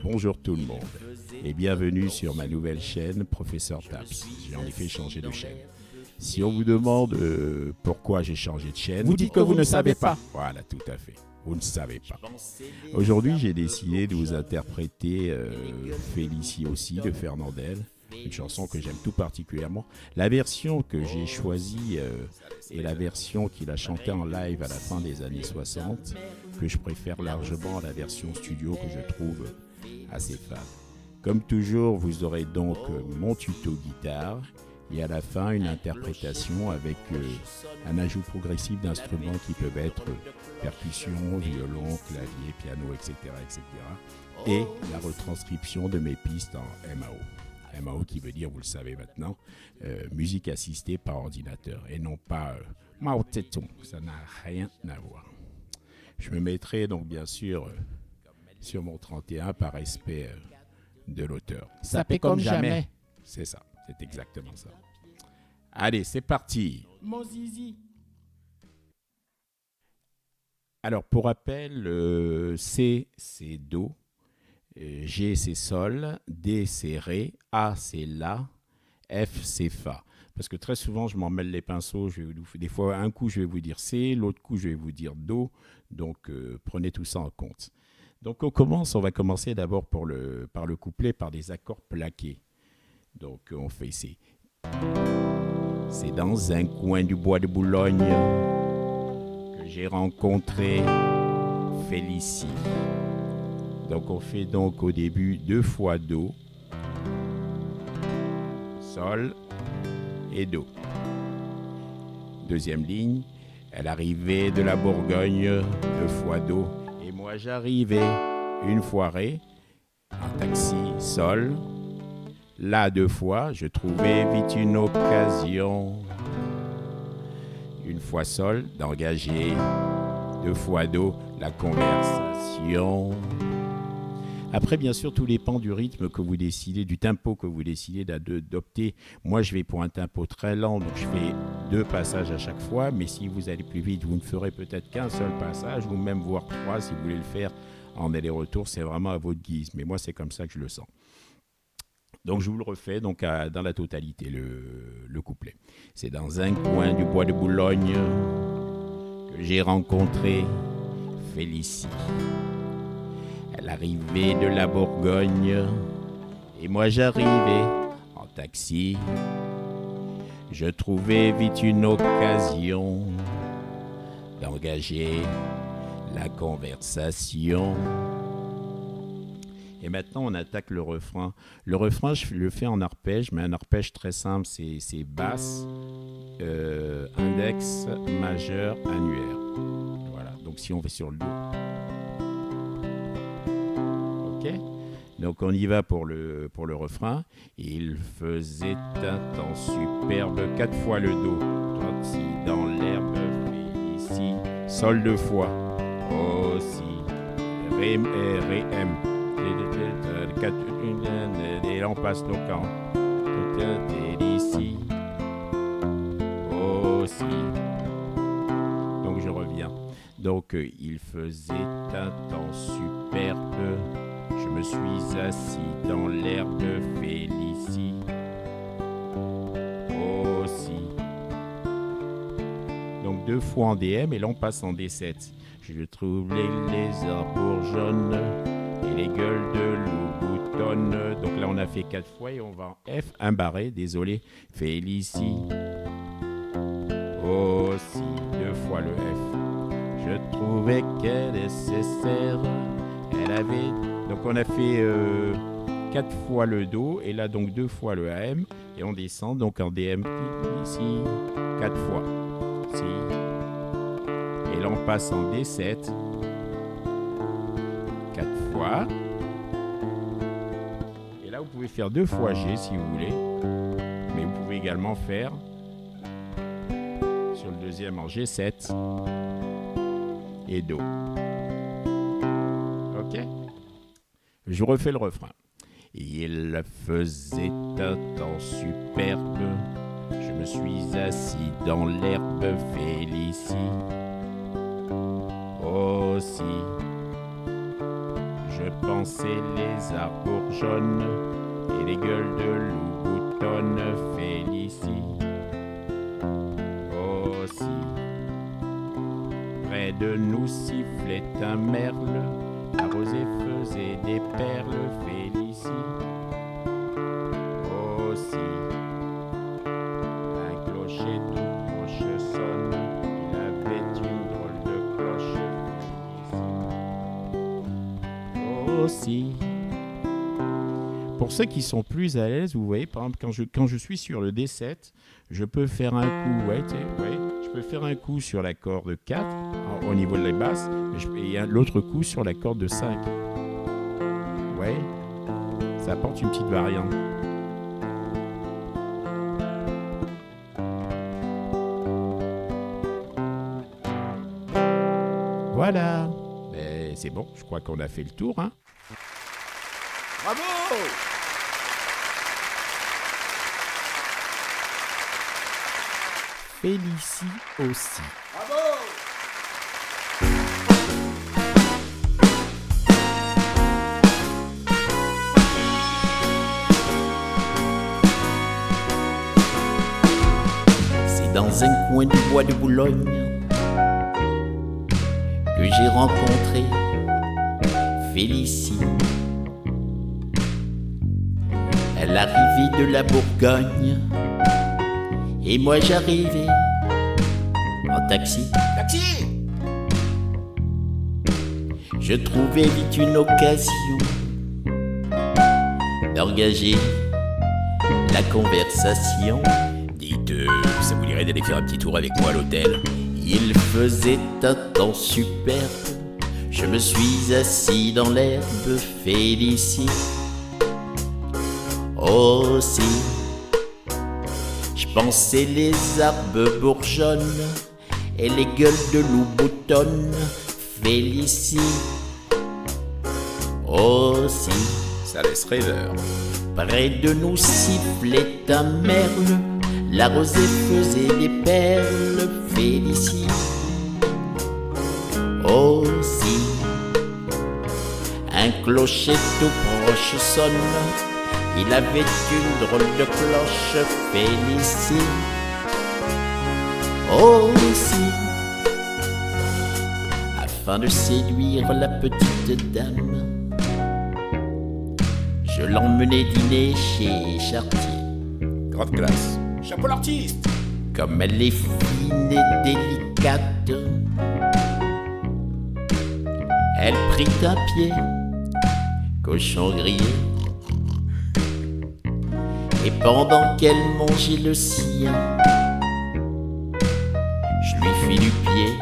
Bonjour tout le monde et bienvenue sur ma nouvelle chaîne Professeur Taps. J'ai en effet changé de chaîne. Si on vous demande pourquoi j'ai changé de chaîne, vous dites que vous ne savez pas. Voilà, tout à fait. Vous ne savez pas. Aujourd'hui, j'ai décidé de vous interpréter Félicie aussi de Fernandel, une chanson que j'aime tout particulièrement. La version que j'ai choisie est la version qu'il a chantée en live à la fin des années 60, que je préfère largement à la version studio que je trouve assez fade. Comme toujours, vous aurez donc mon tuto guitare et à la fin une interprétation avec un ajout progressif d'instruments qui peuvent être percussion, violon, clavier, piano, etc., etc. Et la retranscription de mes pistes en MAO. MAO qui veut dire, vous le savez maintenant, musique assistée par ordinateur et non pas Mao Tse-tung. Ça n'a rien à voir. Je me mettrai donc bien sûr sur mon 31 par respect de l'auteur. Ça fait comme jamais. C'est ça, c'est exactement ça. Allez, c'est parti. Mon zizi. Alors, pour rappel, C, c'est Do, G, c'est Sol, D, c'est Ré, A, c'est La, F, c'est Fa. Parce que très souvent, je m'en mêle les pinceaux. Des fois, un coup, je vais vous dire C, l'autre coup, je vais vous dire Do. Donc, prenez tout ça en compte. Donc, on va commencer d'abord par le couplet, par des accords plaqués. Donc, on fait C. C'est dans un coin du bois de Boulogne que j'ai rencontré Félicie. Donc, on fait donc au début 2 fois Do, Sol et Do. Deuxième ligne, elle arrivait de la Bourgogne, 2 fois Do. Et moi j'arrivais une fois Ré, en taxi, Sol. Là 2 fois, je trouvais vite une occasion. Une fois Sol, d'engager 2 fois Do, la conversation. Après, bien sûr, tout dépend du rythme que vous décidez, du tempo que vous décidez d'adopter. Moi, je vais pour un tempo très lent, donc je fais 2 passages à chaque fois. Mais si vous allez plus vite, vous ne ferez peut-être qu'un seul passage, ou même voire 3 si vous voulez le faire en aller-retour. C'est vraiment à votre guise. Mais moi, c'est comme ça que je le sens. Donc, je vous le refais donc, dans la totalité, le couplet. C'est dans un coin du bois de Boulogne que j'ai rencontré Félicie. Elle arrivait de la Bourgogne et moi j'arrivais en taxi. Je trouvais vite une occasion d'engager la conversation. Et maintenant on attaque le refrain. Le refrain, je le fais en arpège, mais un arpège très simple, c'est basse, index, majeur, annuaire. Voilà, donc si on fait sur le Do. Donc on y va pour le refrain. Il faisait un temps superbe, 4 fois le Do. Si dans l'herbe, Félicie, Sol 2 fois. Aussi, Ré, M. Et là on passe donc en ici. Aussi. Donc je reviens. Donc il faisait un temps superbe. Je me suis assis dans l'herbe, Félicie aussi. Donc 2 fois en DM et là on passe en D7. Je trouve les arbres jaunes et les gueules de loup boutonnes. Donc là on a fait 4 fois et on va en F, un barré, désolé. Félicie aussi, 2 fois le F. Je trouvais qu'elle est nécessaire. Elle avait... Donc on a fait 4 fois le Do et là donc 2 fois le AM et on descend donc en DM ici 4 fois. Si. Et là on passe en D7 4 fois. Et là vous pouvez faire 2 fois G si vous voulez. Mais vous pouvez également faire sur le deuxième en G7 et Do. Ok ? Je refais le refrain. Il faisait un temps superbe. Je me suis assis dans l'herbe, Félicie aussi. Je pensais les arbres jaunes et les gueules de loup boutonnes. Félicie aussi. Près de nous sifflait un merle, la rosée faisait des perles. Félicie aussi. Un clocher tout proche sonne, il avait une drôle de cloche. Félicie aussi. Pour ceux qui sont plus à l'aise, vous voyez, par exemple, quand je suis sur le D7, je peux faire un coup, je peux faire un coup sur la corde 4, au niveau de la basse, et l'autre coup sur la corde de 5. Ouais, ça apporte une petite variante. Voilà, c'est bon, je crois qu'on a fait le tour, hein. Bravo! Félicie aussi. Bravo! C'est dans un coin du bois de Boulogne que j'ai rencontré Félicie. À l'arrivée de la Bourgogne, et moi j'arrivais en taxi. Taxi! Je trouvais vite une occasion d'engager la conversation. Dites, ça vous dirait d'aller faire un petit tour avec moi à l'hôtel? Il faisait un temps superbe, je me suis assis dans l'herbe. Félicie aussi. Je pensais les arbres bourgeonnent et les gueules de loup boutonnent. Félicie aussi. Ça laisse rêveur. Près de nous sifflait un merle, la rosée faisait des perles. Félicie aussi. Un clocher tout proche sonne, il avait une drôle de cloche. Félicie aussi. Afin de séduire la petite dame, je l'emmenai dîner chez Chartier. Grande classe. Chapeau l'artiste. Comme elle est fine et délicate, elle prit un pied, cochon grillé, et pendant qu'elle mangeait le sien, je lui fis du pied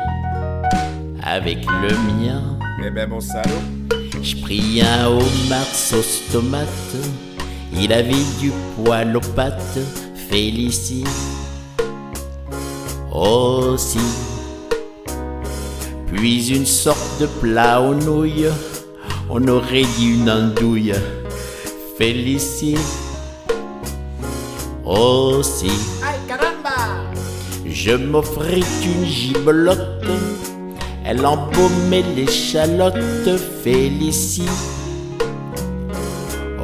avec le mien. Eh ben mon salaud. Je pris un homard sauce tomate, il avait du poil aux pattes. Félicie aussi. Puis une sorte de plat aux nouilles, on aurait dit une andouille. Félicie aussi. Ay, caramba! Je m'offris une gibelotte, elle embaumait l'échalote. Félicie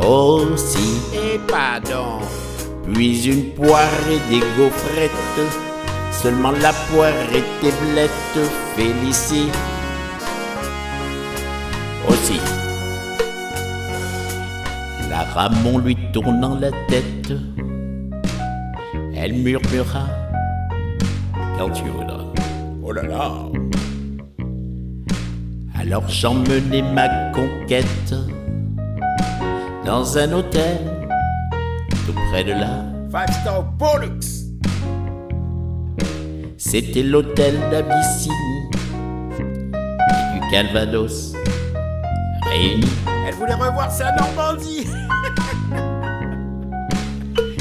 aussi. Et pardon! Puis une poire et des gaufrettes, seulement la poire était blette. Félicie aussi. La Ramon lui tournant la tête, elle murmura: quand tu voudras. Oh là là. Alors j'emmenai ma conquête dans un hôtel tout près de là. 5-star Pollux. C'était l'hôtel d'Abyssinie et du Calvados réunis. Elle voulait revoir sa Normandie.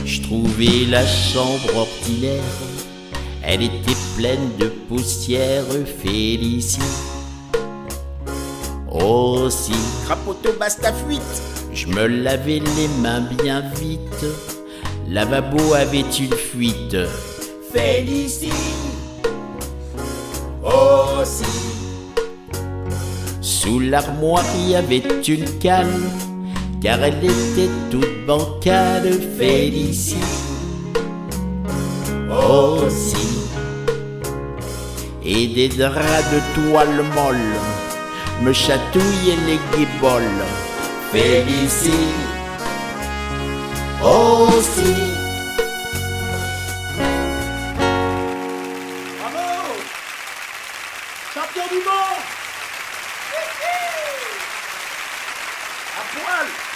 Je trouvais la chambre ordinaire, elle était pleine de poussière. Félicie aussi. Crapoteau basse ta fuite. Je me lavais les mains bien vite, lavabo avait une fuite. Félicie aussi. Sous l'armoire il y avait une canne, car elle était toute bancale. Félicie aussi, et des draps de toile molle me chatouillaient les guiboles. Félicie aussi. Bravo! Champion du monde! À poil!